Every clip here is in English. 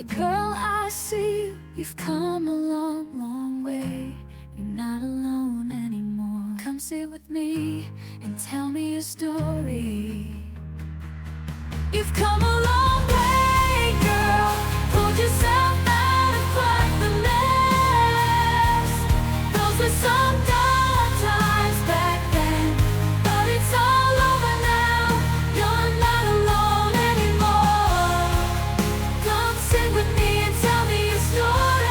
Girl, I see you've come a long, long way. You're not alone anymore. Come sit with me and tell me your story. You've come a long way, girl. Pulled yourself out and climbed the nest. Those were some dark times back then, but it's all over now. You're not alone anymore. Come sit with me and tell me your story.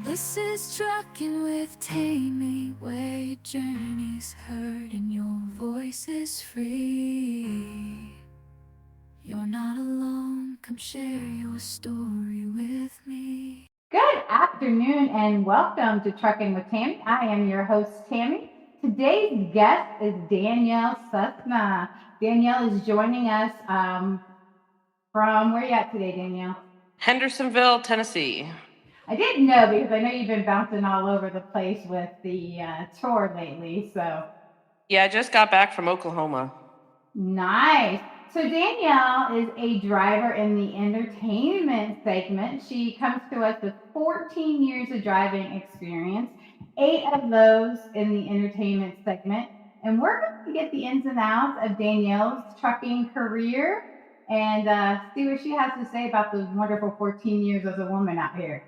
This is Trucking with Tammy, where your journey's heard and your voice is free. You're not alone, come share your story with me. Good afternoon and welcome to Trucking with Tammy. I am your host, Tammy. Today's guest is Danielle Cessna. Danielle is joining us from, where are you at today, Danielle? Hendersonville, Tennessee. I didn't know because I know you've been bouncing all over the place with the tour lately, so. Yeah, I just got back from Oklahoma. Nice. So Danielle is a driver in the entertainment segment. She comes to us with 14 years of driving experience, 8 of those in the entertainment segment. And we're going to get the ins and outs of Danielle's trucking career and see what she has to say about those wonderful 14 years as a woman out here.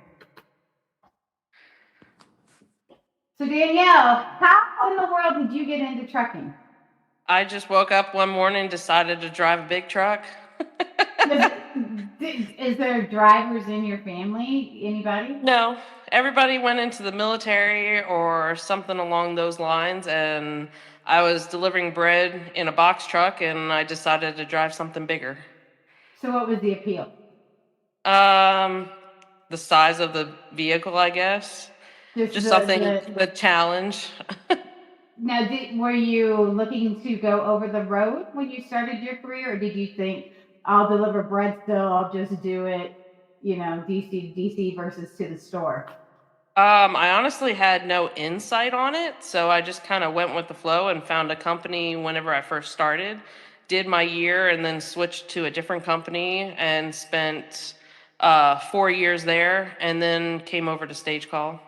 So Danielle, how in the world did you get into trucking? I just woke up one morning, decided to drive a big truck. Is there drivers in your family? Anybody? No, everybody went into the military or something along those lines, and I was delivering bread in a box truck, and I decided to drive something bigger. So what was the appeal? The size of the vehicle, I guess. Just something, the challenge. Now, were you looking to go over the road when you started your career, or did you think, I'll deliver bread still, I'll just do it, DC to DC versus to the store? I honestly had no insight on it, so I just kind of went with the flow and found a company whenever I first started, did my year, and then switched to a different company and spent 4 years there, and then came over to Stage Call.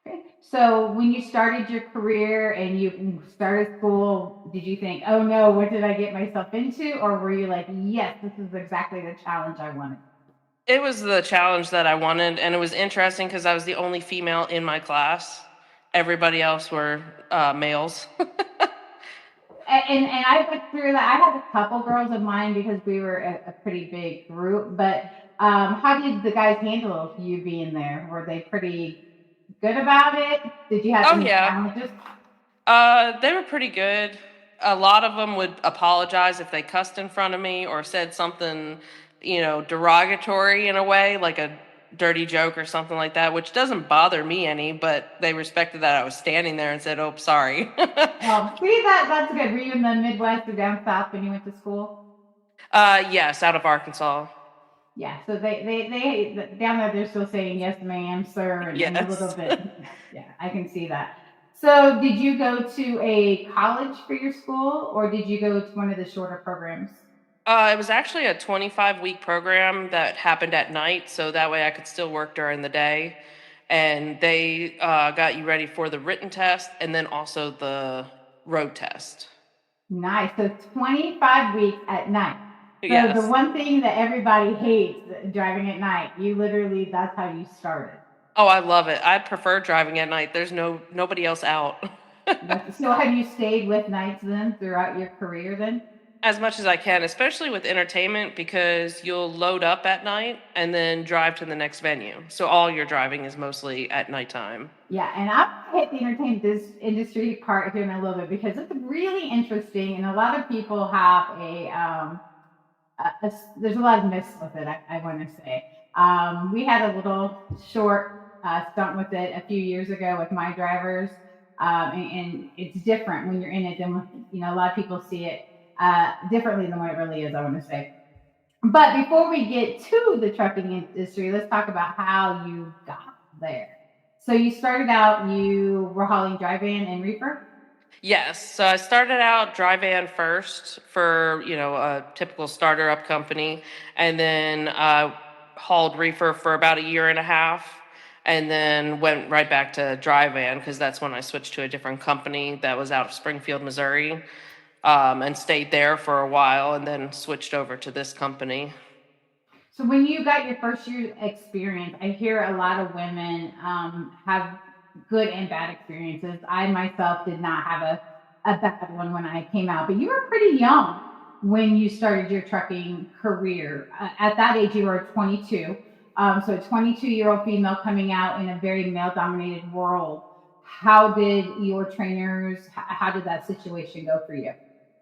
Okay. So when you started your career and you started school, did you think, oh no, what did I get myself into? Or were you like, yes, this is exactly the challenge I wanted? It was the challenge that I wanted, and it was interesting because I was the only female in my class. Everybody else were males. And I went through that. I had a couple girls of mine because we were a pretty big group. But how did the guys handle you being there? Were they pretty good about it? Did you have any challenges? They were pretty good. A lot of them would apologize if they cussed in front of me or said something, derogatory in a way, like a dirty joke or something like that, which doesn't bother me any, but they respected that I was standing there and said, oh, sorry. See, that's good. Were you in the Midwest or down south when you went to school? Yes, out of Arkansas. Yeah, so they down there, they're still saying yes, ma'am, sir, and yes. A little bit. Yeah, I can see that. So did you go to a college for your school, or did you go to one of the shorter programs? It was actually a 25-week program that happened at night, so that way I could still work during the day. And they got you ready for the written test and then also the road test. Nice. So 25 weeks at night. So yes. The one thing that everybody hates driving at night, that's how you started. Oh, I love it. I prefer driving at night. There's nobody else out. So have you stayed with nights then throughout your career then? As much as I can, especially with entertainment, because you'll load up at night and then drive to the next venue. So all your driving is mostly at nighttime. Yeah, and I'll hit the entertainment industry part here in a little bit because it's really interesting, and a lot of people have there's a lot of myths with it, I want to say. We had a little short stunt with it a few years ago with my drivers, and it's different when you're in it than a lot of people see it differently than what it really is, I want to say. But before we get to the trucking industry, let's talk about how you got there. So you started out, you were hauling dry van and reefer? Yes. So I started out dry van first for, a typical starter up company. And then hauled reefer for about a year and a half. And then went right back to dry van because that's when I switched to a different company that was out of Springfield, Missouri, and stayed there for a while and then switched over to this company. So when you got your first year experience, I hear a lot of women have good and bad experiences. I myself did not have a bad one when I came out, but you were pretty young when you started your trucking career. At that age, you were 22. So a 22-year-old female coming out in a very male-dominated world. How did your trainers? How did that situation go for you?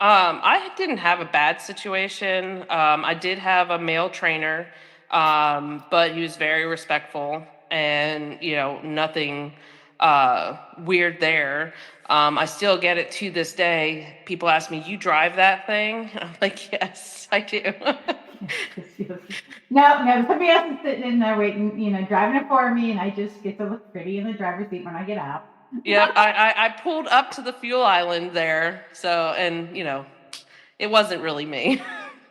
I didn't have a bad situation. I did have a male trainer, but he was very respectful and, nothing weird there. I still get it to this day. People ask me, "You drive that thing?" I'm like, "Yes, I do." Yes. No, no, somebody else is sitting in there waiting, driving it for me, and I just get to look pretty in the driver's seat when I get out. Yep, I pulled up to the fuel island there, so, and, it wasn't really me.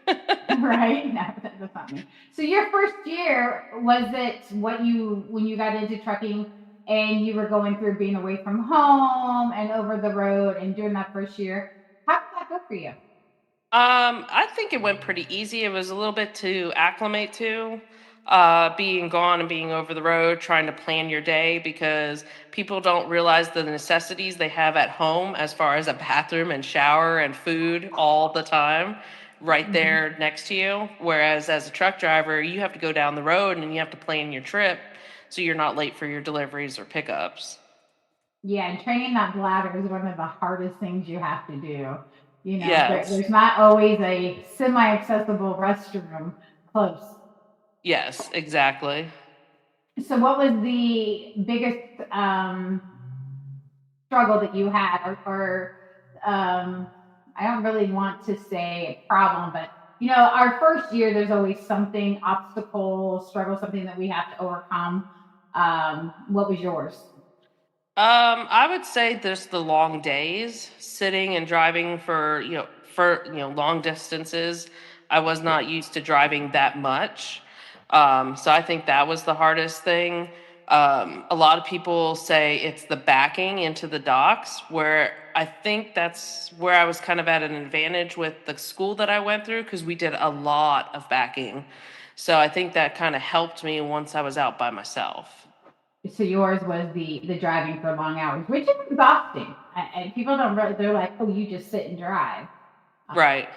Right? No, that's not me. So your first year, was it what you when you got into trucking and you were going through being away from home and over the road and doing that first year? How did that go for you? I think it went pretty easy. It was a little bit to acclimate to, being gone and being over the road, trying to plan your day because people don't realize the necessities they have at home as far as a bathroom and shower and food all the time right Mhm. there next to you. Whereas as a truck driver, you have to go down the road and you have to plan your trip so you're not late for your deliveries or pickups. Yeah, and training that bladder is one of the hardest things you have to do. Yes. There's not always a semi-accessible restroom close. Yes, exactly. So, what was the biggest struggle that you had, or I don't really want to say problem, but our first year, there's always something, obstacle, struggle, something that we have to overcome. What was yours? I would say there's the long days, sitting and driving for long distances. I was not used to driving that much. So I think that was the hardest thing. A lot of people say it's the backing into the docks, where I think that's where I was kind of at an advantage with the school that I went through because we did a lot of backing. So I think that kind of helped me once I was out by myself. So yours was the driving for long hours, which is exhausting. And people don't really, they're like, oh, you just sit and drive. Right.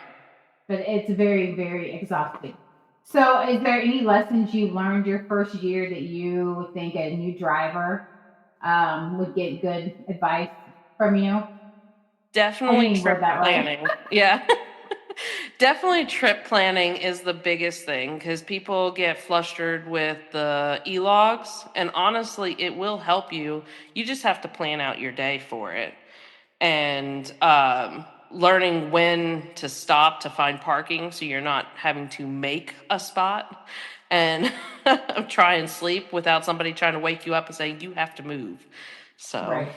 But it's very, very exhausting. So, is there any lessons you learned your first year that you think a new driver would get good advice from you? I didn't Definitely even word trip that right. planning. Yeah. Definitely trip planning is the biggest thing because people get flustered with the e-logs, and honestly, it will help you. You just have to plan out your day for it. And learning when to stop to find parking so you're not having to make a spot and try and sleep without somebody trying to wake you up and say, you have to move. So, Right.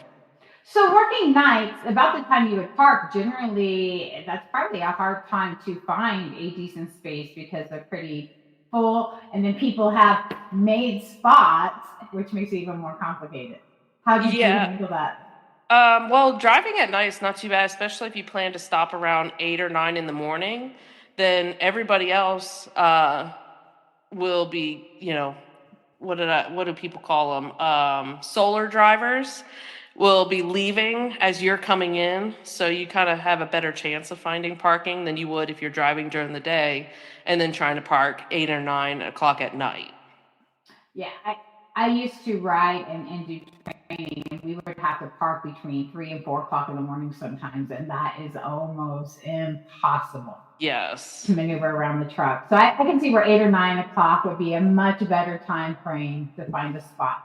So, working nights, about the time you would park, generally, that's probably a hard time to find a decent space because they're pretty full. And then people have made spots, which makes it even more complicated. How did you yeah. handle that? Well, driving at night is not too bad, especially if you plan to stop around 8 or 9 in the morning. Then everybody else will be, what do people call them? Solar drivers will be leaving as you're coming in, so you kind of have a better chance of finding parking than you would if you're driving during the day and then trying to park 8 or 9 o'clock at night. Yeah, I used to ride and do training, and we would have to park between 3 and 4 o'clock in the morning sometimes, and that is almost impossible to Yes. maneuver around the truck. So I can see where 8or 9 o'clock would be a much better time frame to find a spot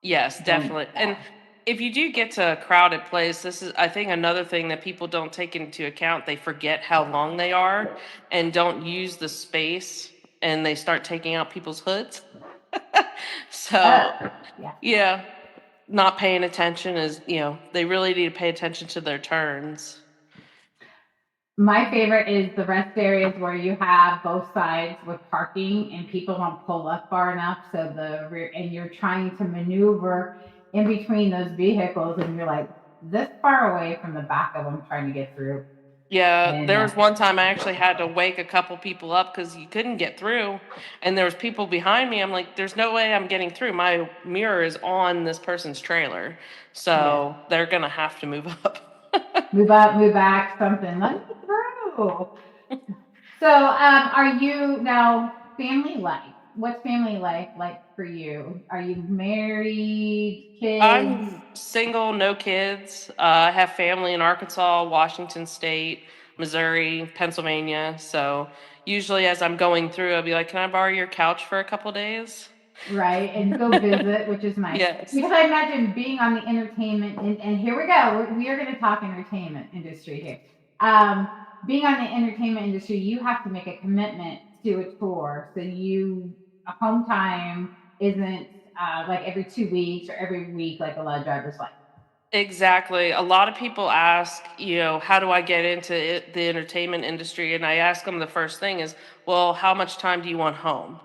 Yes, than definitely. And that. if you do get to a crowded place, this is, I think, another thing that people don't take into account. They forget how long they are and don't use the space, and they start taking out people's hoods. So, Yeah. yeah. not paying attention is, they really need to pay attention to their turns. My favorite is the rest areas where you have both sides with parking and people don't pull up far enough. So the rear, and you're trying to maneuver in between those vehicles and you're like this far away from the back of them trying to get through. Yeah, And there was one time I actually had to wake a couple people up because you couldn't get through, and there was people behind me. I'm like, "There's no way I'm getting through. My mirror is on this person's trailer, yeah, so they're gonna have to move up." move up, move back, something. Let me through. So, are you now family life? What's family life like for you? Are you married, kids? I'm single, no kids. I have family in Arkansas, Washington State, Missouri, Pennsylvania. So usually, as I'm going through, I'll be like, "Can I borrow your couch for a couple days?" Right, and go visit, which is nice. Because Yes. I imagine being on the entertainment, and here we go, we are going to talk entertainment industry here. Being on the entertainment industry, you have to make a commitment to a tour. So a home time isn't like every 2 weeks or every week like a lot of drivers like. Exactly. A lot of people ask, how do I get into the entertainment industry? And I ask them the first thing is, well, how much time do you want home?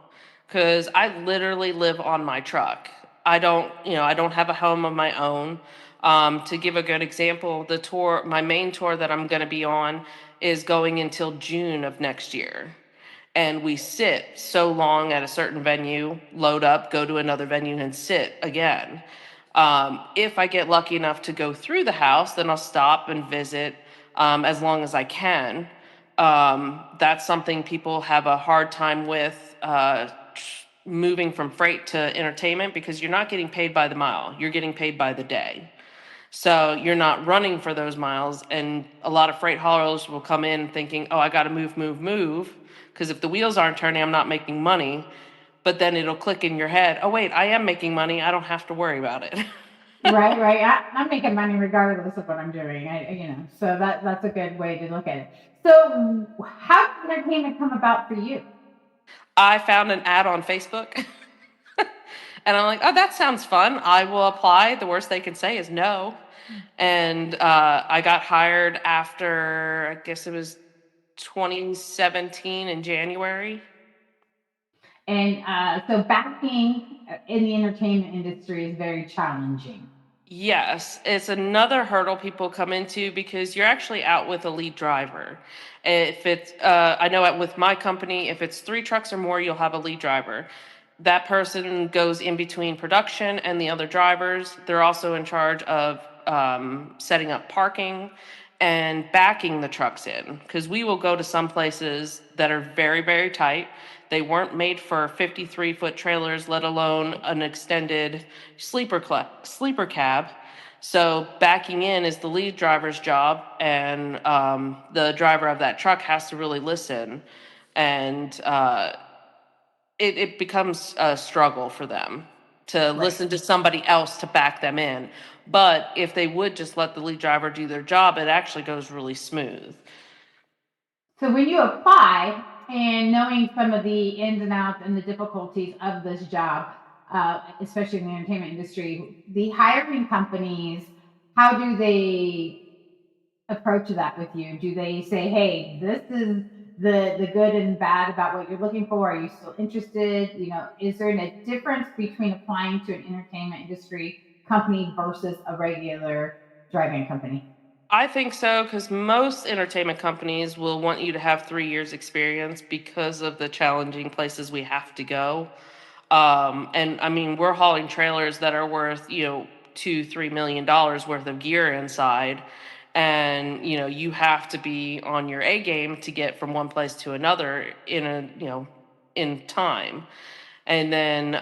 Because I literally live on my truck. I don't have a home of my own. To give a good example, my main tour that I'm going to be on is going until June of next year. And we sit so long at a certain venue, load up, go to another venue, and sit again. If I get lucky enough to go through the house, then I'll stop and visit as long as I can. That's something people have a hard time with moving from freight to entertainment because you're not getting paid by the mile, you're getting paid by the day. So you're not running for those miles. And a lot of freight haulers will come in thinking, oh, I got to move, move, move. Because if the wheels aren't turning, I'm not making money. But then it'll click in your head, oh, wait, I am making money. I don't have to worry about it. Right, right. I'm making money regardless of what I'm doing. So that's a good way to look at it. So, how did entertainment come about for you? I found an ad on Facebook and I'm like, oh, that sounds fun. I will apply. The worst they can say is no. And I got hired after, I guess it was 2017 in January. And so, backing in the entertainment industry is very challenging. Yes, it's another hurdle people come into because you're actually out with a lead driver. If it's, I know with my company, if it's 3 trucks or more, you'll have a lead driver. That person goes in between production and the other drivers. They're also in charge of setting up parking and backing the trucks in because we will go to some places that are very, very tight. They weren't made for 53-foot trailers, let alone an extended sleeper cab. So backing in is the lead driver's job, and the driver of that truck has to really listen, and it becomes a struggle for them to Right. listen to somebody else to back them in. But if they would just let the lead driver do their job, it actually goes really smooth. So, when you apply and knowing some of the ins and outs and the difficulties of this job, especially in the entertainment industry, the hiring companies, how do they approach that with you? Do they say, "Hey, this is the good and bad about what you're looking for. Are you still interested?" Is there a difference between applying to an entertainment industry company versus a regular driving company? I think so because most entertainment companies will want you to have 3 years experience because of the challenging places we have to go. And I mean, we're hauling trailers that are worth, 2, $3 million worth of gear inside. And, you have to be on your A game to get from one place to another in time. And then,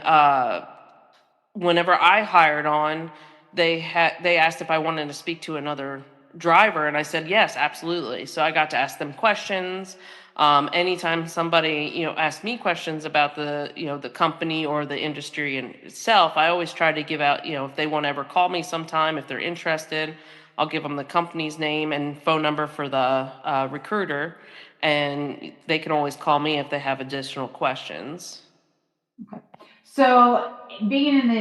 whenever I hired on, they asked if I wanted to speak to another driver, and I said yes, absolutely. So I got to ask them questions. Anytime somebody asked me questions about the company or the industry in itself, I always try to give out if they want to ever call me sometime if they're interested. I'll give them the company's name and phone number for the recruiter, and they can always call me if they have additional questions. Okay. So, being in the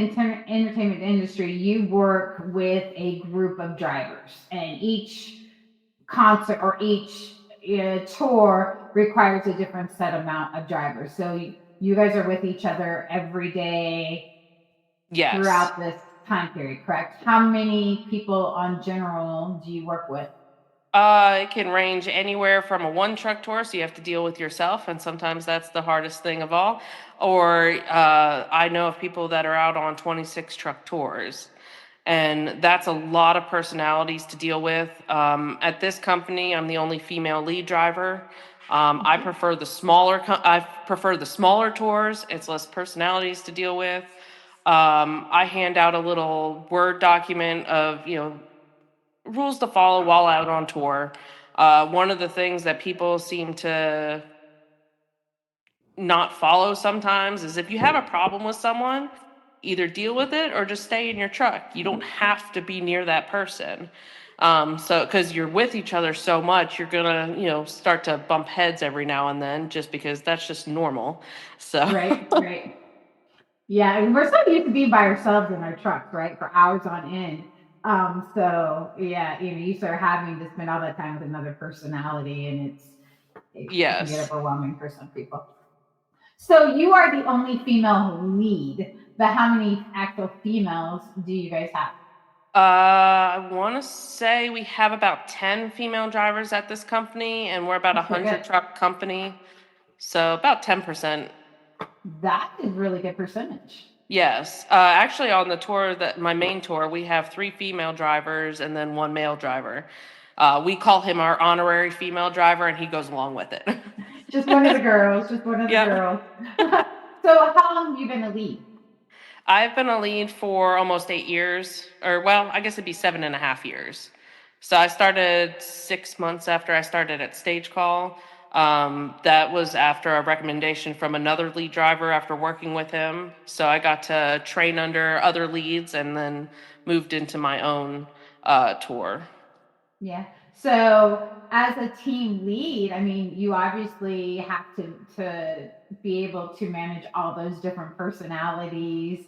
entertainment industry, you work with a group of drivers, and each concert or each tour requires a different set amount of drivers. So, you guys are with each other every day Yes. throughout this time period, correct? How many people on general do you work with? It can range anywhere from a one truck tour, so you have to deal with yourself, and sometimes that's the hardest thing of all. Or I know of people that are out on 26 truck tours, and that's a lot of personalities to deal with. At this company, I'm the only female lead driver. I prefer the smaller tours. It's less personalities to deal with. I hand out a little Word document of rules to follow while out on tour. One of the things that people seem to not follow sometimes is if you have a problem with someone, either deal with it or just stay in your truck. You don't have to be near that person. So, because you're with each other so much, you're gonna, start to bump heads every now and then, just because that's just normal. So, Right, right. Yeah, and we're so used to being by ourselves in our trucks, right, for hours on end. So yeah, you start having to spend all that time with another personality, and it can get yes. overwhelming for some people. So you are the only female lead, but how many actual females do you guys have? I want to say we have about 10 female drivers at this company, and we're about a That's pretty 100 good. truck company. So about 10%. That is really good percentage. Yes. Actually, on the tour, that my main tour, we have three female drivers and then one male driver. We call him our honorary female driver, and he goes along with it. Just one of the girls, just one of the Yep. girls. So how long have you been a lead? I've been a lead for almost 8 years, or well, I guess it'd be 7.5 years. So I started 6 months after I started at Stage Call. That was after a recommendation from another lead driver after working with him. So I got to train under other leads and then moved into my own tour. Yeah. So as a team lead, I mean, you obviously have to be able to manage all those different personalities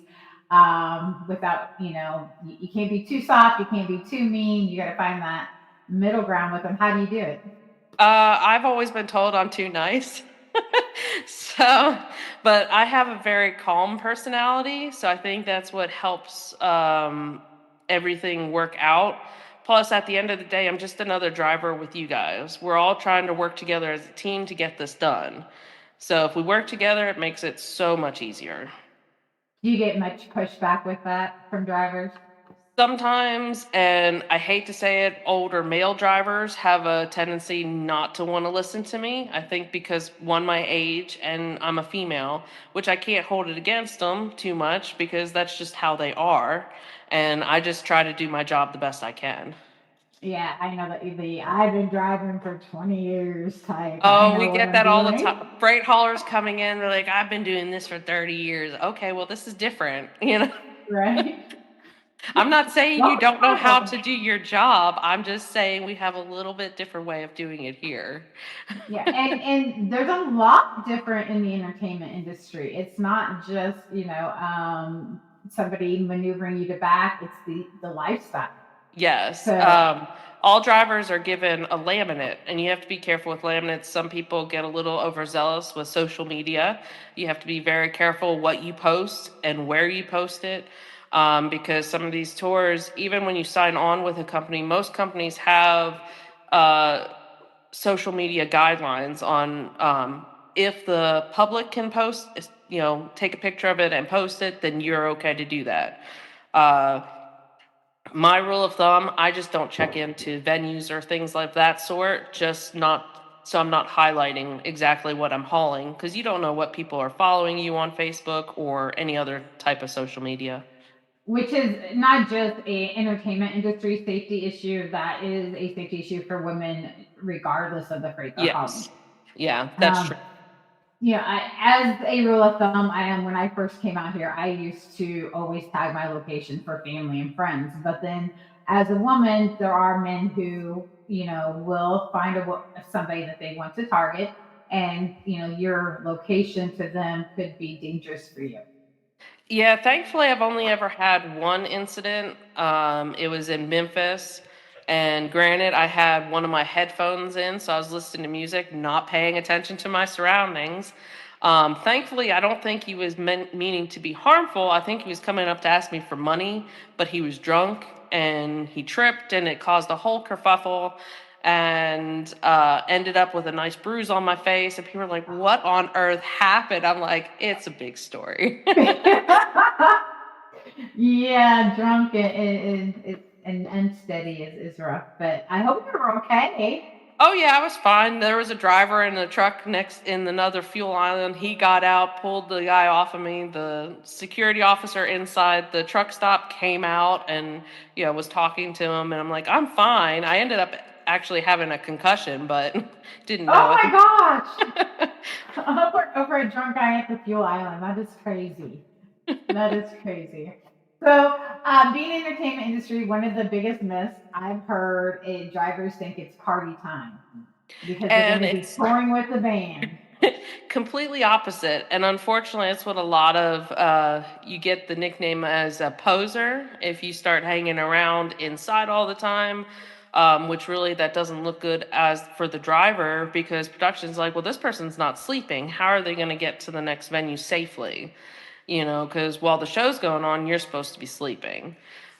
without, you can't be too soft, you can't be too mean. You got to find that middle ground with them. How do you do it? I've always been told I'm too nice. So, but I have a very calm personality, so I think that's what helps everything work out. Plus, at the end of the day, I'm just another driver with you guys. We're all trying to work together as a team to get this done. So, if we work together, it makes it so much easier. Do you get much pushback with that from drivers? Sometimes, and I hate to say it, older male drivers have a tendency not to want to listen to me. I think because one, my age, and I'm a female, which I can't hold it against them too much because that's just how they are. And I just try to do my job the best I can. Yeah, I know that the I've been driving for 20 years type. I Oh, we know what get I'm that all the doing. time. Freight haulers coming in, they're like, I've been doing this for 30 years. Okay, well, this is different. Right. I'm not saying you Welcome don't to know my how world. to do your job. I'm just saying we have a little bit different way of doing it here. Yeah, and there's a lot different in the entertainment industry. It's not just somebody maneuvering you to back. It's the lifestyle. Yes. So All drivers are given a laminate, and you have to be careful with laminates. Some people get a little overzealous with social media. You have to be very careful what you post and where you post it. Because some of these tours, even when you sign on with a company, most companies have uh, social media guidelines on if the public can post, take a picture of it and post it, then you're okay to do that. Uh, my rule of thumb, I just don't check into venues or things like that sort, just not so I'm not highlighting exactly what I'm hauling because you don't know what people are following you on Facebook or any other type of social media. which is not just a entertainment industry safety issue, that is a safety issue for women regardless of the freight they're hauling. Yes. Yeah, that's true. Um, as a rule of thumb, when I first came out here, I used to always tag my location for family and friends. But then, as a woman, there are men who will find somebody that they want to target, and your location to them could be dangerous for you. Yeah, thankfully, I've only ever had one incident. It was in Memphis. And granted, I had one of my headphones in, so I was listening to music, not paying attention to my surroundings. Thankfully, I don't think he was meaning to be harmful. I think he was coming up to ask me for money, but he was drunk and he tripped, and it caused a whole kerfuffle and ended up with a nice bruise on my face. And people were like, "What on earth happened?" I'm like, "It's a big story." Yeah, drunk and unsteady is rough, but I hope you're okay. Oh yeah, I was fine. There was a driver in the truck next in another fuel island. He got out, pulled the guy off of me. The security officer inside the truck stop came out and was talking to him, and I'm like, I'm fine. I ended up actually having a concussion, but didn't know Oh it. my gosh! Over a drunk guy at the fuel island. That is crazy. That is crazy. So, being in the entertainment industry, one of the biggest myths I've heard is drivers think it's party time because they're going And to be it's touring with the band. completely opposite. And unfortunately, it's what a lot of you get the nickname as a poser if you start hanging around inside all the time. Which really that doesn't look good as for the driver because production's like, well, this person's not sleeping. How are they going to get to the next venue safely? Because while the show's going on, you're supposed to be sleeping.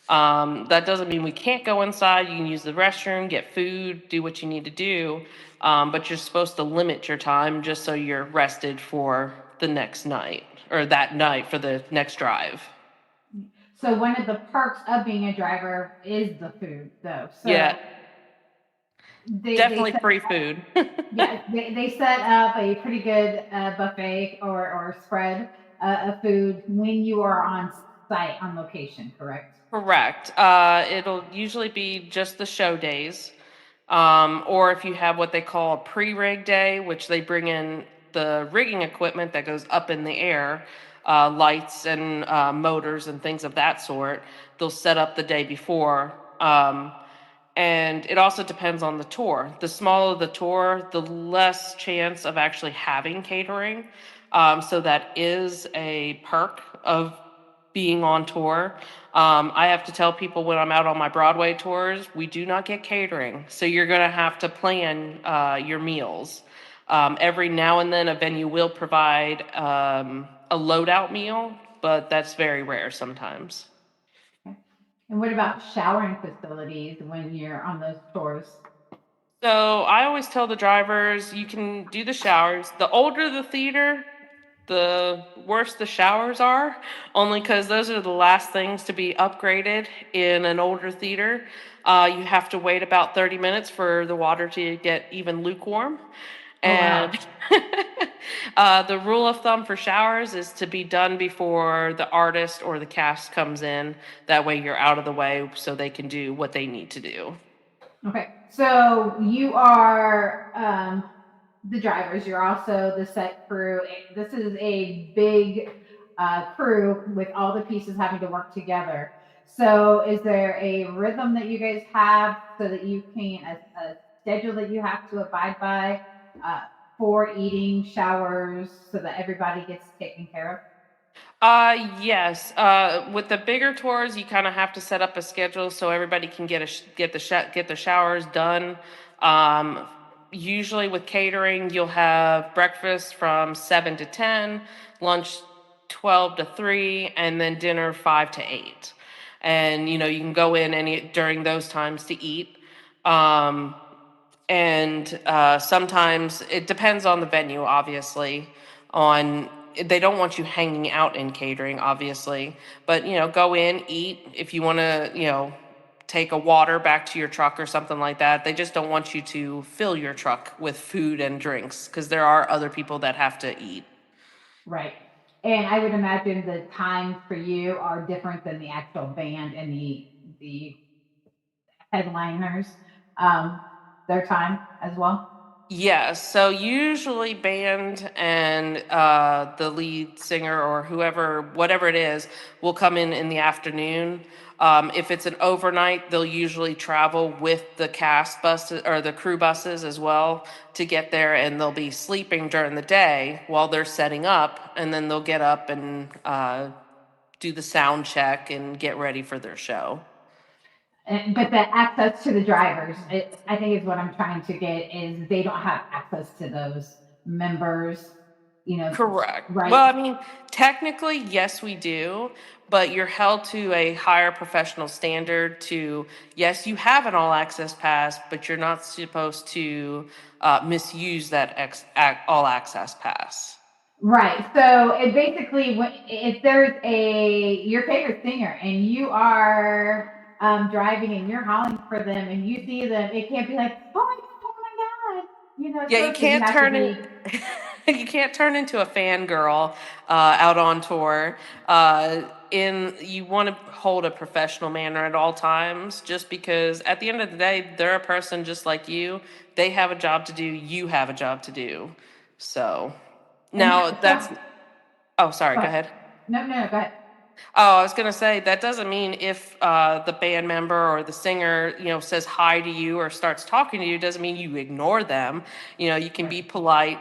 That doesn't mean we can't go inside. You can use the restroom, get food, do what you need to do, but you're supposed to limit your time just so you're rested for the next night or that night for the next drive. So, one of the perks of being a driver is the food, though. Yeah, So, they definitely set free food. yeah they set up a pretty good buffet or spread of food when you are on site on location, correct? Correct. It'll usually be just the show days. Or if you have what they call a pre-rig day, which they bring in the rigging equipment that goes up in the air, lights and motors and things of that sort, they'll set up the day before. And it also depends on the tour. The smaller the tour, the less chance of actually having catering. So that is a perk of being on tour. I have to tell people when I'm out on my Broadway tours, we do not get catering. So you're going to have to plan your meals. Every now and then, a venue will provide a loadout meal, but that's very rare sometimes. Okay. And what about showering facilities when you're on those tours? So I always tell the drivers you can do the showers. The older the theater, the worse the showers are, only because those are the last things to be upgraded in an older theater. You have to wait about 30 minutes for the water to get even lukewarm. Oh And wow. the rule of thumb for showers is to be done before the artist or the cast comes in. That way you're out of the way so they can do what they need to do. Okay, so you are the drivers. You're also the set crew. This is a big crew with all the pieces having to work together. So, is there a rhythm that you guys have so that you can a schedule that you have to abide by uh, for eating, showers, so that everybody gets taken care of? Yes. With the bigger tours, you kind of have to set up a schedule so everybody can get the showers done. Um, Usually with catering, you'll have breakfast from 7 to 10, lunch 12 to 3, and then dinner 5 to 8. And you can go in any during those times to eat. Um, and sometimes it depends on the venue, obviously. On They don't want you hanging out in catering, obviously, but go in, eat. If you want to take a water back to your truck or something like that, they just don't want you to fill your truck with food and drinks because there are other people that have to eat. Right. And I would imagine the times for you are different than the actual band and the headliners, um, their time as well. Yes, so usually band and the lead singer or whoever, whatever it is, will come in the afternoon. If it's an overnight, they'll usually travel with the cast buses or the crew buses as well to get there, and they'll be sleeping during the day while they're setting up, and then they'll get up and do the sound check and get ready for their show. But the access to the drivers, I think is what I'm trying to get is they don't have access to those members, Correct. right? Well, I mean, technically, yes, we do, but you're held to a higher professional standard to, yes, you have an all access pass, but you're not supposed to misuse that all access pass. Right. So it basically, if there's your favorite singer and you are driving and you're hauling for them and you see them, it can't be like, oh my God, it's Yeah, you posted. You can't have to turn it. be You can't turn into a fangirl out on tour. You want to hold a professional manner at all times, just because at the end of the day, they're a person just like you. They have a job to do. You have a job to do. So and now that's. Oh, sorry. Go but ahead. no, go ahead. Oh, I was gonna say that doesn't mean if the band member or the singer, says hi to you or starts talking to you, doesn't mean you ignore them. You can Right. be polite.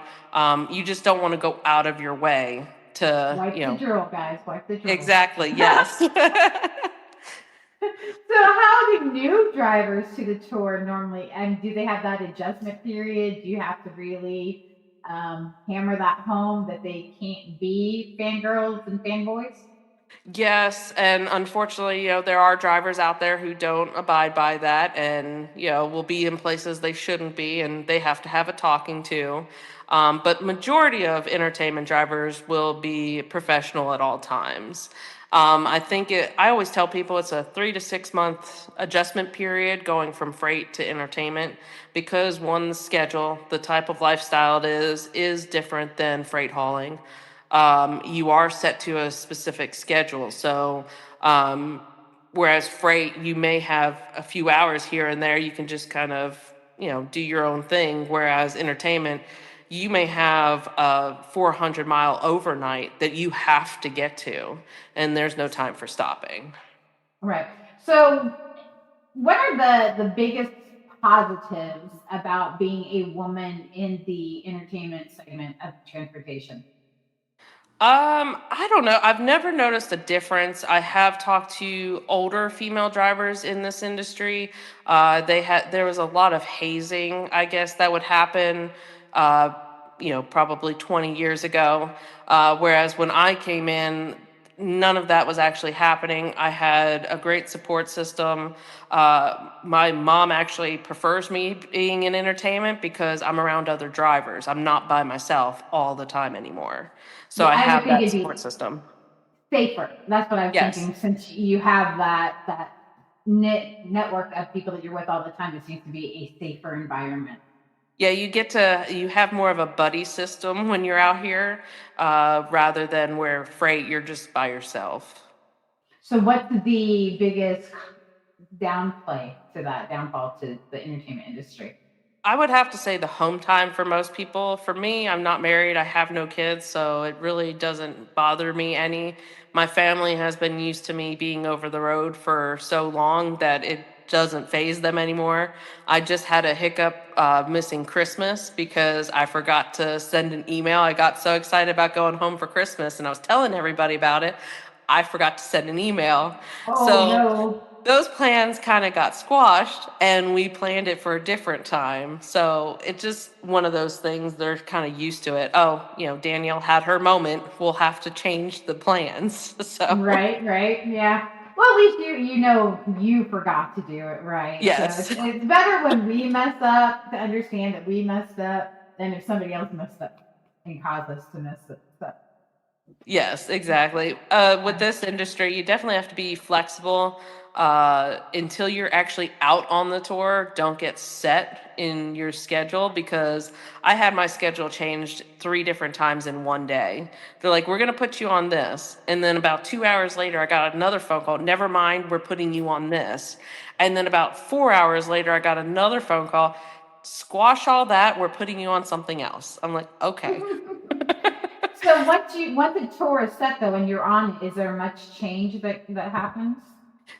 You just don't want to go out of your way to, Wipe the drill, guys. Wipe the drill. exactly. Yes. So how do new drivers to the tour normally, and do they have that adjustment period? Do you have to really hammer that home that they can't be fangirls and fanboys? Yes, and unfortunately, there are drivers out there who don't abide by that and, will be in places they shouldn't be and they have to have a talking to. But majority of entertainment drivers will be professional at all times. I always tell people it's a 3 to 6 month adjustment period going from freight to entertainment because one's schedule, the type of lifestyle it is different than freight hauling. You are set to a specific schedule. So, whereas freight, you may have a few hours here and there, you can just kind of, do your own thing. Whereas entertainment, you may have a 400-mile overnight that you have to get to, and there's no time for stopping. Right. So what are the biggest positives about being a woman in the entertainment segment of transportation? I don't know. I've never noticed a difference. I have talked to older female drivers in this industry. There was a lot of hazing, I guess, that would happen, uh, probably 20 years ago. Whereas when I came in, none of that was actually happening. I had a great support system. My mom actually prefers me being in entertainment because I'm around other drivers. I'm not by myself all the time anymore. So Yeah, I I would have think that it'd support be system. safer. That's what I was Yes. thinking. Since you have that network of people that you're with all the time, it seems to be a safer environment. Yeah, you have more of a buddy system when you're out here, rather than where freight, you're just by yourself. So, what's the biggest downfall to the entertainment industry? I would have to say the home time for most people. For me, I'm not married, I have no kids, so it really doesn't bother me any. My family has been used to me being over the road for so long that it doesn't phase them anymore. I just had a hiccup missing Christmas because I forgot to send an email. I got so excited about going home for Christmas and I was telling everybody about it. I forgot to send an email. Oh So no. those plans kind of got squashed and we planned it for a different time. So it's just one of those things. They're kind of used to it. Oh, Danielle had her moment. We'll have to change the plans. So, Right, yeah. Well, at least you forgot to do it, right? So yes. it's better when we mess up to understand that we messed up than if somebody else messed up and caused us to mess up. So, Yes, exactly. With this industry, you definitely have to be flexible until you're actually out on the tour. Don't get set in your schedule because I had my schedule changed 3 different times in one day. They're like, we're going to put you on this. And then about 2 hours later, I got another phone call. Never mind, we're putting you on this. And then about 4 hours later, I got another phone call. Squash all that. We're putting you on something else. I'm like, okay. so once the tour is set though, and you're on, is there much change that happens?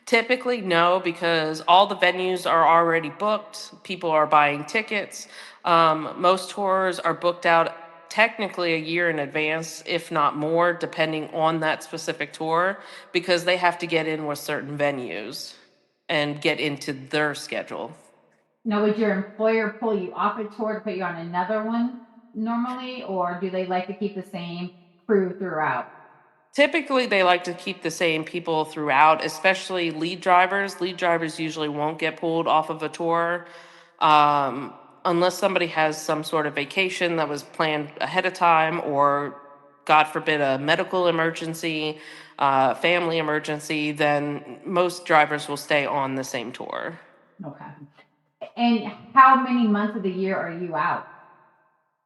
Typically, no, because all the venues are already booked. People are buying tickets. Most tours are booked out technically a year in advance, if not more, depending on that specific tour, because they have to get in with certain venues and get into their schedule. Now, would your employer pull you off a tour to put you on another one normally, or do they like to keep the same crew throughout? Typically, they like to keep the same people throughout, especially lead drivers. Lead drivers usually won't get pulled off of a tour um, unless somebody has some sort of vacation that was planned ahead of time, or, God forbid, a medical emergency, family emergency. Then most drivers will stay on the same tour. Okay. And how many months of the year are you out?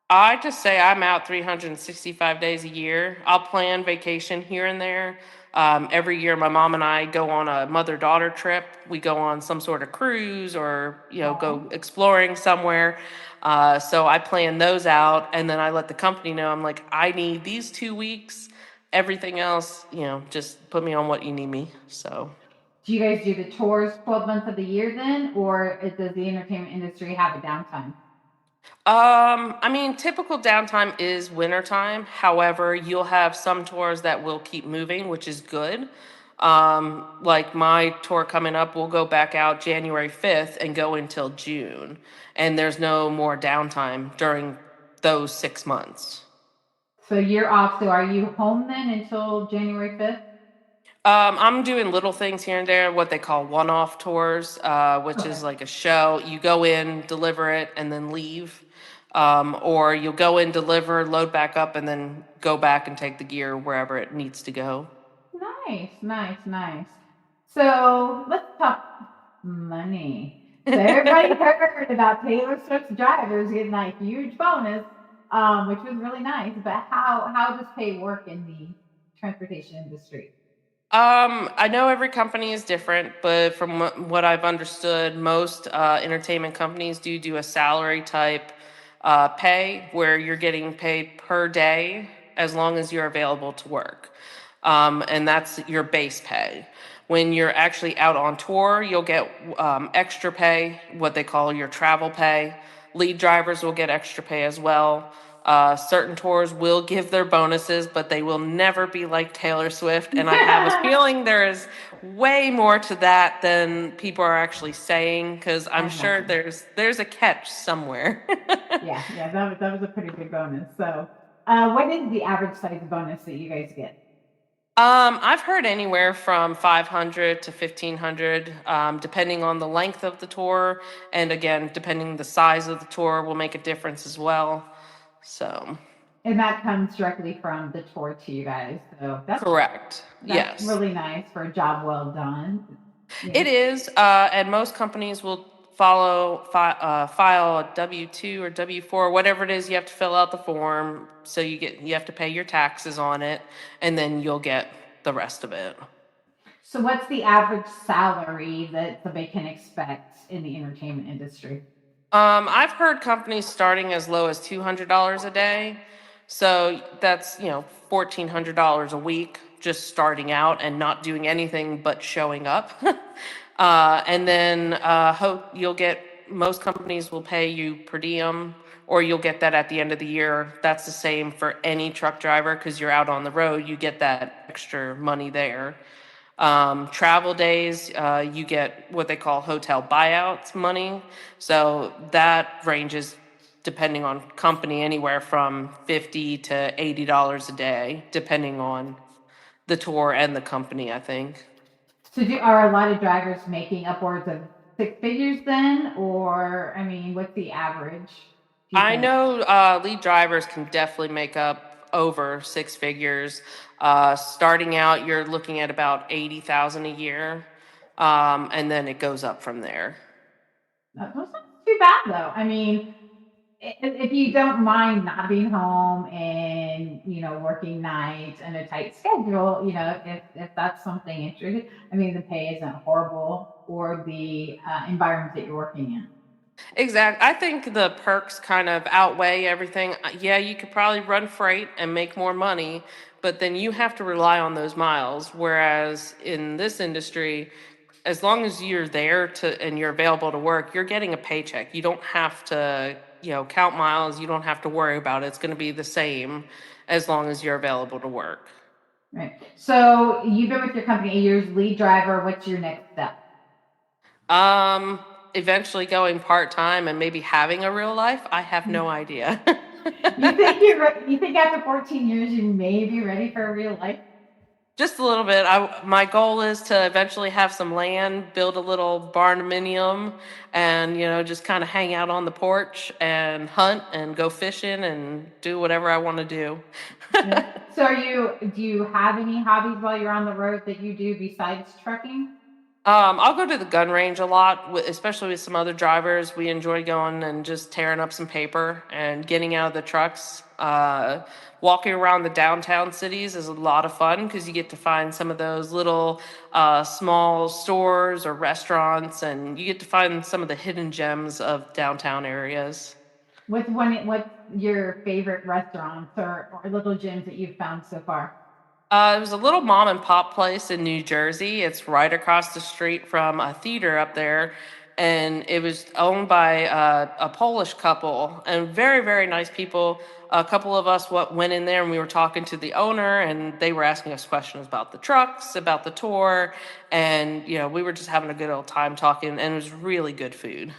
I just say I'm out 365 days a year. I'll plan vacation here and there. Every year, my mom and I go on a mother-daughter trip. We go on some sort of cruise, or go Oh, exploring somewhere. So I plan those out, and then I let the company know. I'm like, I need these 2 weeks. Everything else, just put me on what you need me. So. do you guys do the tours 12 months of the year then, or does the entertainment industry have a downtime? I mean, typical downtime is wintertime. However, you'll have some tours that will keep moving, which is good. Like my tour coming up, we'll go back out January 5th and go until June. And there's no more downtime during those 6 months. So you're off. So are you home then until January 5th? I'm doing little things here and there, what they call one-off tours, which is Okay. like a show. You go in, deliver it, and then leave. Or you'll go in, deliver, load back up, and then go back and take the gear wherever it needs to go. Nice, nice, nice. So let's talk money. So everybody heard about Taylor Swift's drivers getting that huge bonus, which was really nice. But how does pay work in the transportation industry? I know every company is different, but from what I've understood, most entertainment companies do a salary type pay, where you're getting paid per day as long as you're available to work. And that's your base pay. When you're actually out on tour, you'll get extra pay, what they call your travel pay. Lead drivers will get extra pay as well. Certain tours will give their bonuses, but they will never be like Taylor Swift. And I have a feeling there is way more to that than people are actually saying, because I I'm sure imagine. there's a catch somewhere. Yeah, yeah, that was a pretty big bonus. So, what is the average size bonus that you guys get? I've heard anywhere from 500 to 1500, depending on the length of the tour, and again, depending the size of the tour will make a difference as well. So, And that comes directly from the tour to you guys. So correct. that's Yes. really nice for a job well done. You It know, is, and most companies will file a W-2 or W-4, whatever it is. You have to fill out the form, so you have to pay your taxes on it, and then you'll get the rest of it. so what's the average salary that somebody can expect in the entertainment industry? I've heard companies starting as low as $200 a day, so that's $1,400 a week, just starting out and not doing anything but showing up. And then you'll get, most companies will pay you per diem, or you'll get that at the end of the year. That's the same for any truck driver, because you're out on the road, you get that extra money there. Travel days, you get what they call hotel buyouts money. So that ranges, depending on company, anywhere from $50 to $80 a day, depending on the tour and the company, I think. So are a lot of drivers making upwards of six figures then? Or, I mean, what's the average, do you I think? know lead drivers can definitely make up over six figures. Starting out, you're looking at about 80,000 a year, and then it goes up from there. That's not too bad though. I mean, if you don't mind not being home and working nights and a tight schedule, if that's something interesting, I mean, the pay isn't horrible for the environment that you're working in. Exactly. I think the perks kind of outweigh everything. Yeah, you could probably run freight and make more money, but then you have to rely on those miles. Whereas in this industry, as long as you're there to and you're available to work, you're getting a paycheck. You don't have to, count miles. You don't have to worry about it. It's going to be the same as long as you're available to work. Right. So you've been with your company 8 years, lead driver. What's your next step? Um, Eventually going part-time and maybe having a real life. I have no idea. You think after 14 years you may be ready for a real life? Just a little bit. My goal is to eventually have some land, build a little barndominium, and just kind of hang out on the porch and hunt and go fishing and do whatever I want to do. Yeah. So do you have any hobbies while you're on the road that you do besides trucking? I'll go to the gun range a lot, especially with some other drivers. We enjoy going and just tearing up some paper and getting out of the trucks. Walking around the downtown cities is a lot of fun because you get to find some of those little small stores or restaurants, and you get to find some of the hidden gems of downtown areas. What's your favorite restaurants or little gyms that you've found so far? It was a little mom and pop place in New Jersey. It's right across the street from a theater up there. And it was owned by a Polish couple and very, very nice people. A couple of us went in there and we were talking to the owner, and they were asking us questions about the trucks, about the tour. And, we were just having a good old time talking, and it was really good food.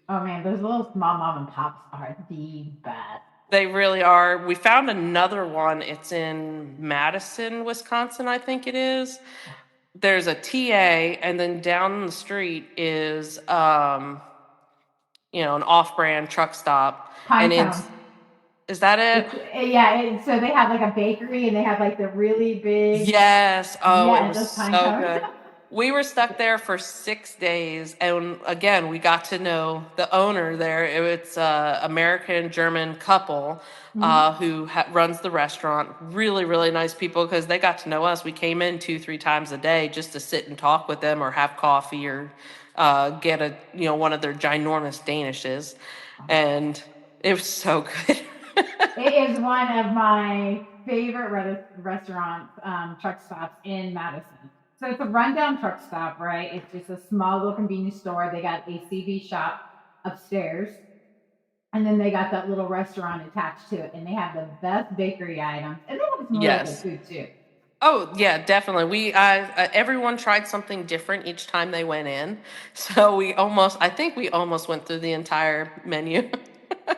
Oh man, those little small mom and pops are the best. They really are. We found another one. It's in Madison, Wisconsin, I think it is. There's a TA, and then down the street is an off-brand truck stop. And Pinecone. is that it? So they have like a bakery and they have like the really big, Yes. Oh, it yeah, was those pine so cones. good. We were stuck there for 6 days, and again, we got to know the owner there. It's a American German couple who runs the restaurant. Really, really nice people because they got to know us. We came in 2, 3 times a day just to sit and talk with them or have coffee or get one of their ginormous Danishes, and it was so good. It is one of my favorite restaurants, truck stops in Madison. So it's a rundown truck stop, right? It's just a small little convenience store. They got a CV shop upstairs, and then they got that little restaurant attached to it, and they have the best bakery items, and they have some really good Yes. food too. Oh yeah, definitely. Everyone tried something different each time they went in, so I think we almost went through the entire menu.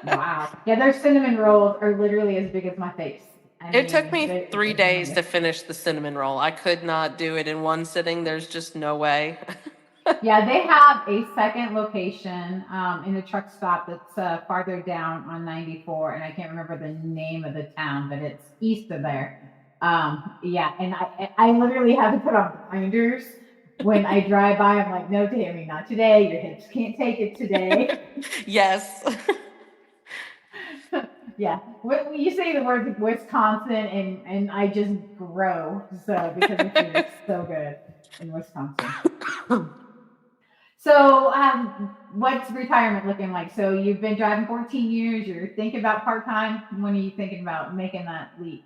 Wow. Yeah, their cinnamon rolls are literally as big as my face. I It took mean, me three it's days to humongous. finish the cinnamon roll. I could not do it in one sitting. There's just no way. Yeah, they have a second location in a truck stop that's farther down on 94, and I can't remember the name of the town, but it's east of there. Yeah, and I literally have to put on blinders when I drive by. I'm like, no, Tammy, not today. Your hips can't take it today. Yes. Yeah, when you say the word Wisconsin, and I just grow because the food is so good in Wisconsin. So, what's retirement looking like? So, you've been driving 14 years. You're thinking about part time. When are you thinking about making that leap?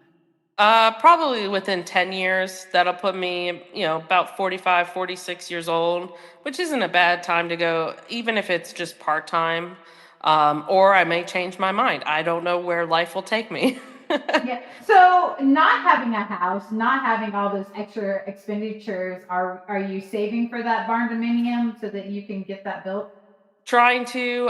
Probably within 10 years. That'll put me, about 45, 46 years old, which isn't a bad time to go, even if it's just part time. Or I may change my mind. I don't know where life will take me. Yeah. So, not having a house, not having all those extra expenditures, are you saving for that barn dominium so that you can get that built? Trying to.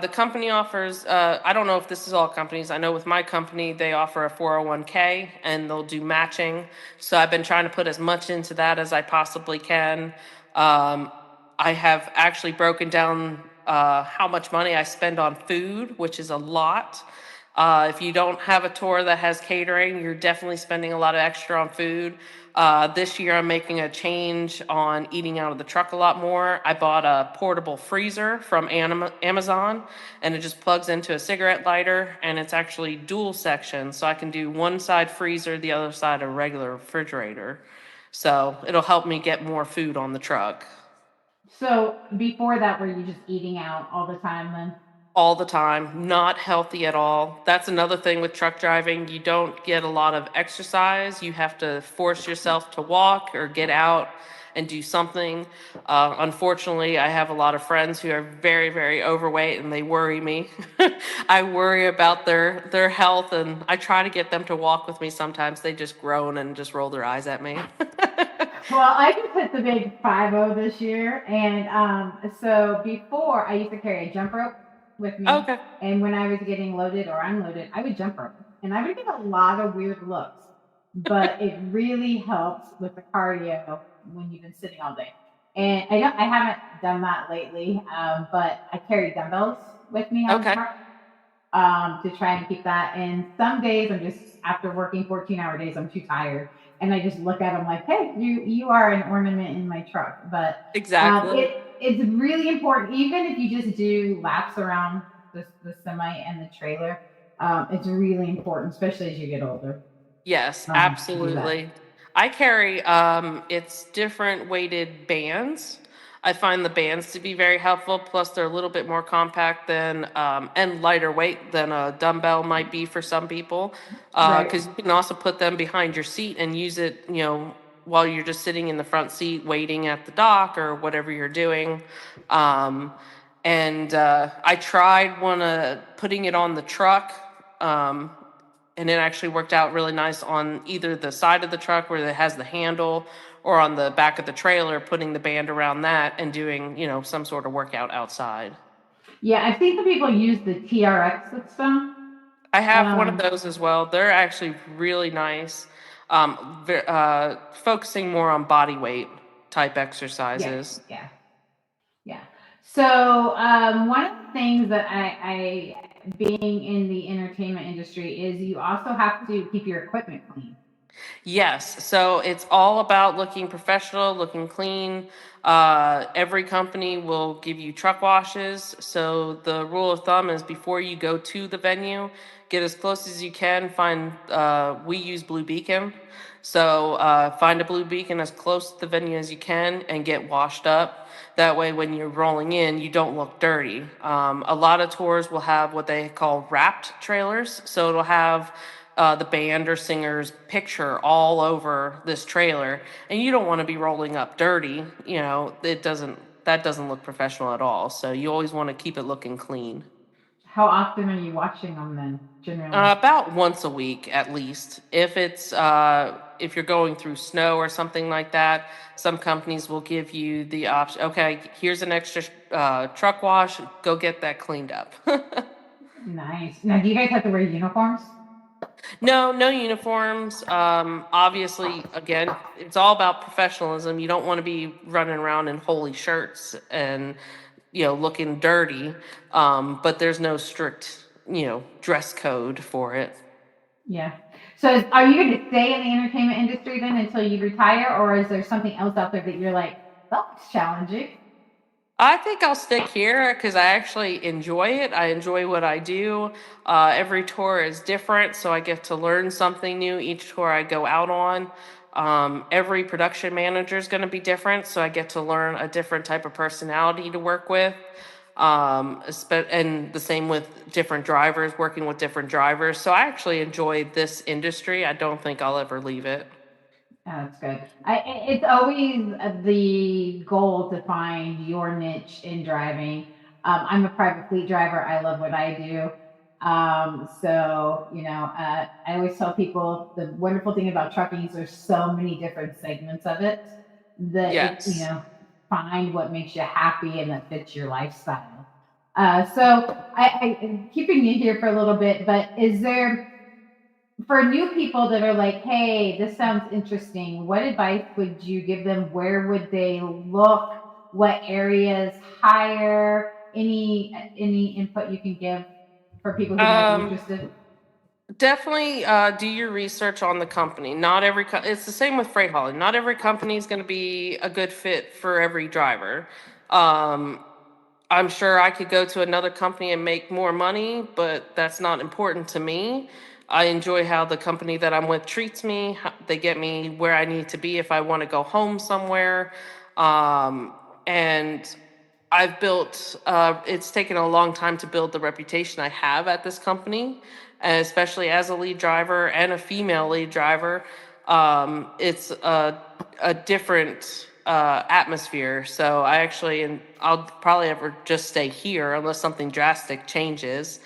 The company offers, I don't know if this is all companies. I know with my company, they offer a 401k and they'll do matching. So I've been trying to put as much into that as I possibly can. Um, I have actually broken down how much money I spend on food, which is a lot. If you don't have a tour that has catering, you're definitely spending a lot of extra on food. This year, I'm making a change on eating out of the truck a lot more. I bought a portable freezer from Amazon, and it just plugs into a cigarette lighter, and it's actually dual section, so I can do one side freezer, the other side a regular refrigerator. So it'll help me get more food on the truck. So, before that, were you just eating out all the time then? all the time, not healthy at all. That's another thing with truck driving. You don't get a lot of exercise. You have to force yourself to walk or get out and do something. Unfortunately, I have a lot of friends who are very, very overweight and they worry me. I worry about their health, and I try to get them to walk with me sometimes. They just groan and just roll their eyes at me. Well, I just hit the big 5-0 this year, and so before I used to carry a jump rope with me, Okay. and when I was getting loaded or unloaded, I would jump rope, and I would get a lot of weird looks, but it really helps with the cardio when you've been sitting all day. And I haven't done that lately, but I carry dumbbells with me on the Okay. truck to try and keep that. And some days I'm just after working 14-hour days, I'm too tired, and I just look at them like, hey, you are an ornament in my truck. But Exactly. it's really important, even if you just do laps around the semi and the trailer. It's really important, especially as you get older, Yes, to do that. absolutely. I carry it's different weighted bands. I find the bands to be very helpful. Plus, they're a little bit more compact than and lighter weight than a dumbbell might be for some people. Right. Because you can also put them behind your seat and use it, while you're just sitting in the front seat waiting at the dock or whatever you're doing. Um, and I tried putting it on the truck. Um, and it actually worked out really nice on either the side of the truck where it has the handle or on the back of the trailer, putting the band around that and doing, some sort of workout outside. Yeah, I've seen some people use the TRX system. I have one of Um, those as well. They're actually really nice, focusing more on body weight type yeah, exercises. yeah. Yeah. So one of the things that I being in the entertainment industry is you also have to keep your equipment clean. Yes, so it's all about looking professional, looking clean. Every company will give you truck washes. So the rule of thumb is before you go to the venue, get as close as you can. We use Blue Beacon. So find a Blue Beacon as close to the venue as you can and get washed up. That way, when you're rolling in, you don't look dirty. A lot of tours will have what they call wrapped trailers. So it'll have the band or singer's picture all over this trailer, and you don't want to be rolling up dirty. That doesn't look professional at all. So you always want to keep it looking clean. How often are you watching them then, generally? About once a week at least. If you're going through snow or something like that, some companies will give you the option. Okay, here's an extra truck wash. Go get that cleaned up. Nice. Now, do you guys have to wear uniforms? No, no uniforms. Obviously, again, it's all about professionalism. You don't want to be running around in holey shirts and, looking dirty. But there's no strict, dress code for it. Yeah. So are you going to stay in the entertainment industry then until you retire, or is there something else out there that you're like, that's challenging? I think I'll stick here because I actually enjoy it. I enjoy what I do. Every tour is different, so I get to learn something new each tour I go out on. Every production manager is going to be different, so I get to learn a different type of personality to work with. And the same with different drivers, working with different drivers. So I actually enjoy this industry. I don't think I'll ever leave it. That's good. It's always the goal to find your niche in driving. I'm a private fleet driver. I love what I do. So, I always tell people the wonderful thing about trucking is there's so many different segments of it that Yes. find what makes you happy and that fits your lifestyle. So I'm keeping you here for a little bit, but is there, for new people that are like, hey, this sounds interesting, what advice would you give them? Where would they look? What areas hire? Any input you can give for people who might be Um, interested? Definitely do your research on the company. Not every it's the same with freight hauling. Not every company is going to be a good fit for every driver. Um, I'm sure I could go to another company and make more money, but that's not important to me. I enjoy how the company that I'm with treats me. They get me where I need to be if I want to go home somewhere. And I've built, it's taken a long time to build the reputation I have at this company, especially as a lead driver and a female lead driver. It's a different atmosphere. So I actually, and I'll probably ever just stay here unless something drastic changes.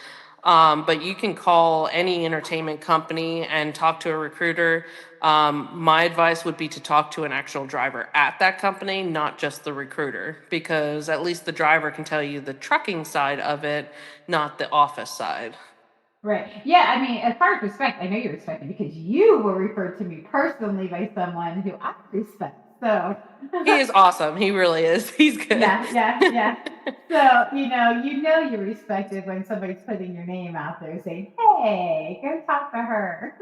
But you can call any entertainment company and talk to a recruiter. My advice would be to talk to an actual driver at that company, not just the recruiter, because at least the driver can tell you the trucking side of it, not the office side. Right. Yeah. I mean, as far as respect, I know you respect me because you were referred to me personally by someone who I respect. So, He is awesome. He really is. He's good. yeah, yeah, yeah. So, you respect it when somebody's putting your name out there saying, hey, go talk to her.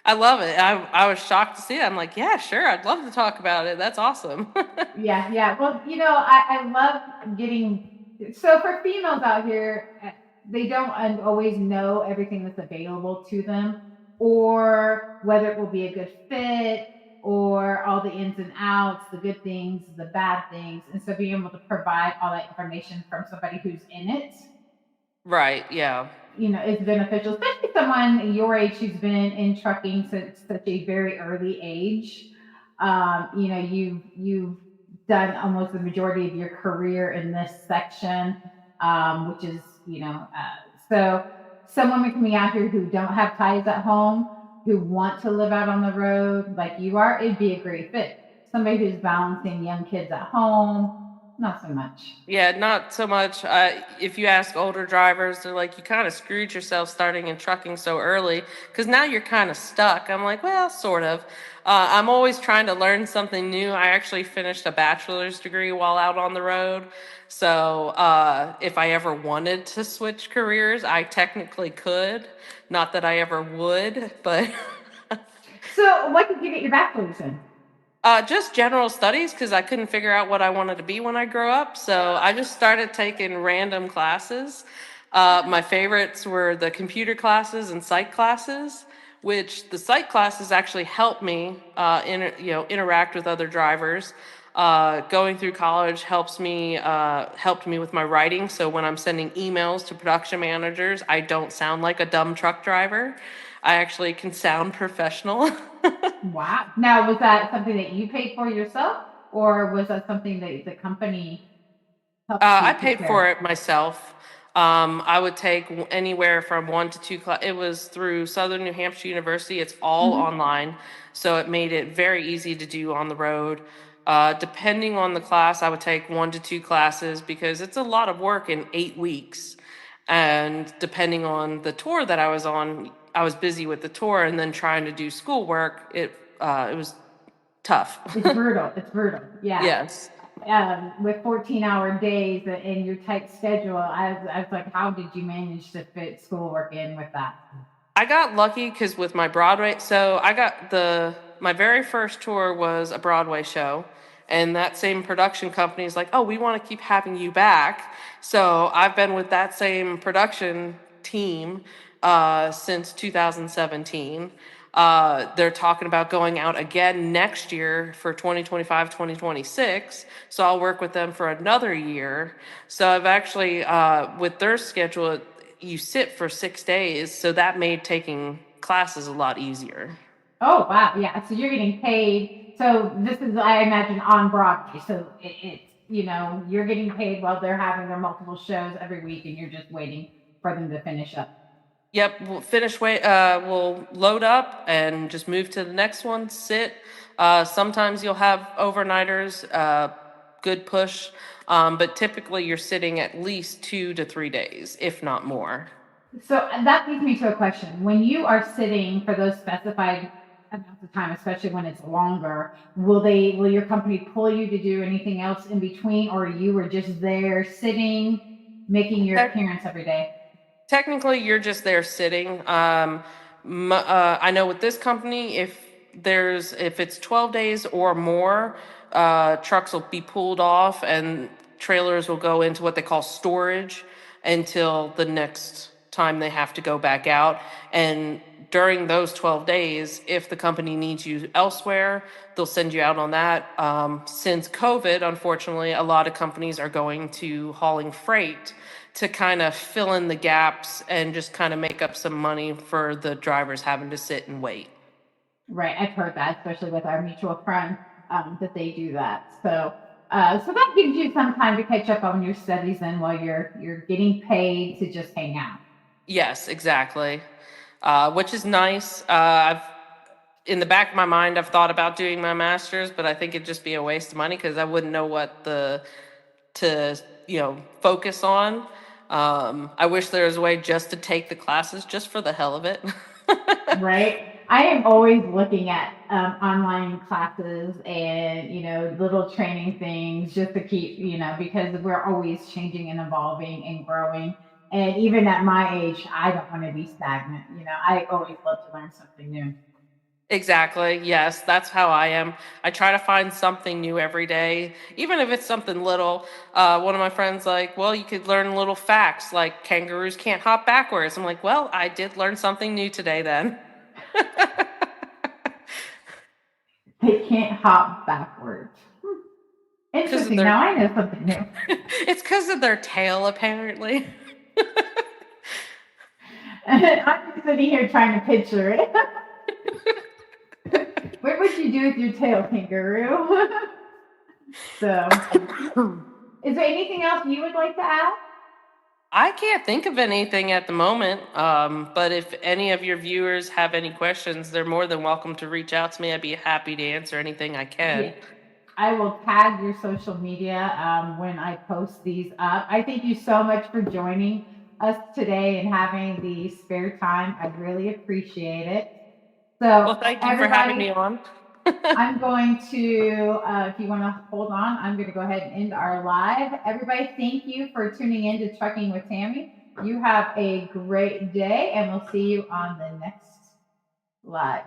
I love it. I was shocked to see it. I'm like, yeah, sure. I'd love to talk about it. That's awesome. Yeah, yeah. Well, I love getting so for females out here, they don't always know everything that's available to them, or whether it will be a good fit, or all the ins and outs, the good things, the bad things. And so being able to provide all that information from somebody who's in it, Right. Yeah. is beneficial, especially someone your age who's been in trucking since such a very early age. You've done almost the majority of your career in this section, which is, so some women coming out here who don't have ties at home, who want to live out on the road like you are, it'd be a great fit. Somebody who's balancing young kids at home, not so much. Yeah, not so much. If you ask older drivers, they're like, you kind of screwed yourself starting in trucking so early because now you're kind of stuck. I'm like, well, sort of. I'm always trying to learn something new. I actually finished a bachelor's degree while out on the road. So if I ever wanted to switch careers, I technically could. Not that I ever would, but So, what did you get your bachelor's in? just general studies because I couldn't figure out what I wanted to be when I grew up. So I just started taking random classes. My favorites were the computer classes and psych classes, which the psych classes actually helped me, interact with other drivers. Going through college helped me with my writing. So when I'm sending emails to production managers, I don't sound like a dumb truck driver. I actually can sound professional. Wow. Now, was that something that you paid for yourself, or was that something that the company helped I you take paid care for it myself. I would take anywhere from 1 to 2 class. It was through Southern New Hampshire University. It's of? all Hmm. online, so it made it very easy to do on the road. Depending on the class, I would take 1 to 2 classes because it's a lot of work in 8 weeks. And depending on the tour that I was on, I was busy with the tour and then trying to do schoolwork. It was tough. It's brutal. It's brutal. Yeah. Yes. With 14-hour days and your tight schedule, I was like, how did you manage to fit schoolwork in with that? I got lucky because with my Broadway, so I got my very first tour was a Broadway show, and that same production company is like, oh, we want to keep having you back. So I've been with that same production team since 2017. They're talking about going out again next year for 2025, 2026. So I'll work with them for another year. So I've actually, with their schedule, you sit for 6 days, so that made taking classes a lot easier. Oh, wow. Yeah. So you're getting paid. So this is, I imagine, on Broadway. So you're getting paid while they're having their multiple shows every week, and you're just waiting for them to finish up. Yep, we'll load up and just move to the next one, sit. Sometimes you'll have overnighters, good push, but typically you're sitting at least 2 to 3 days, if not more. So that leads me to a question. When you are sitting for those specified amounts of time, especially when it's longer, will your company pull you to do anything else in between, or you were just there sitting, making your appearance every day? Technically, you're just there sitting. I know with this company, if it's 12 days or more, trucks will be pulled off and trailers will go into what they call storage until the next time they have to go back out. And during those 12 days, if the company needs you elsewhere, they'll send you out on that. Since COVID, unfortunately, a lot of companies are going to hauling freight to kind of fill in the gaps and just kind of make up some money for the drivers having to sit and wait. Right, I've heard that, especially with our mutual friend, that they do that. So that gives you some time to catch up on your studies and while you're getting paid to just hang out. Yes, exactly. Which is nice. I've in the back of my mind, I've thought about doing my master's, but I think it'd just be a waste of money because I wouldn't know what to focus on. I wish there was a way just to take the classes just for the hell of it. Right. I am always looking at online classes and little training things just to keep because we're always changing and evolving and growing. And even at my age, I don't want to be stagnant. I always love to learn something new. Exactly. Yes, that's how I am. I try to find something new every day, even if it's something little. One of my friends like, well, you could learn little facts like kangaroos can't hop backwards. I'm like, well, I did learn something new today then. They can't hop backwards. Because of Interesting. their, Now I know something new. it's because of their tail, apparently. I'm just sitting here trying to picture it. What would you do with your tail, kangaroo? So, is there anything else you would like to add? I can't think of anything at the moment, but if any of your viewers have any questions, they're more than welcome to reach out to me. I'd be happy to answer anything I can. Yeah. I will tag your social media when I post these up. I thank you so much for joining us today and having the spare time. I really appreciate it. Well, So, thank you for having me everybody, on. I'm going to, if you want to hold on, I'm going to go ahead and end our live. Everybody, thank you for tuning in to Trucking with Tammy. You have a great day, and we'll see you on the next live.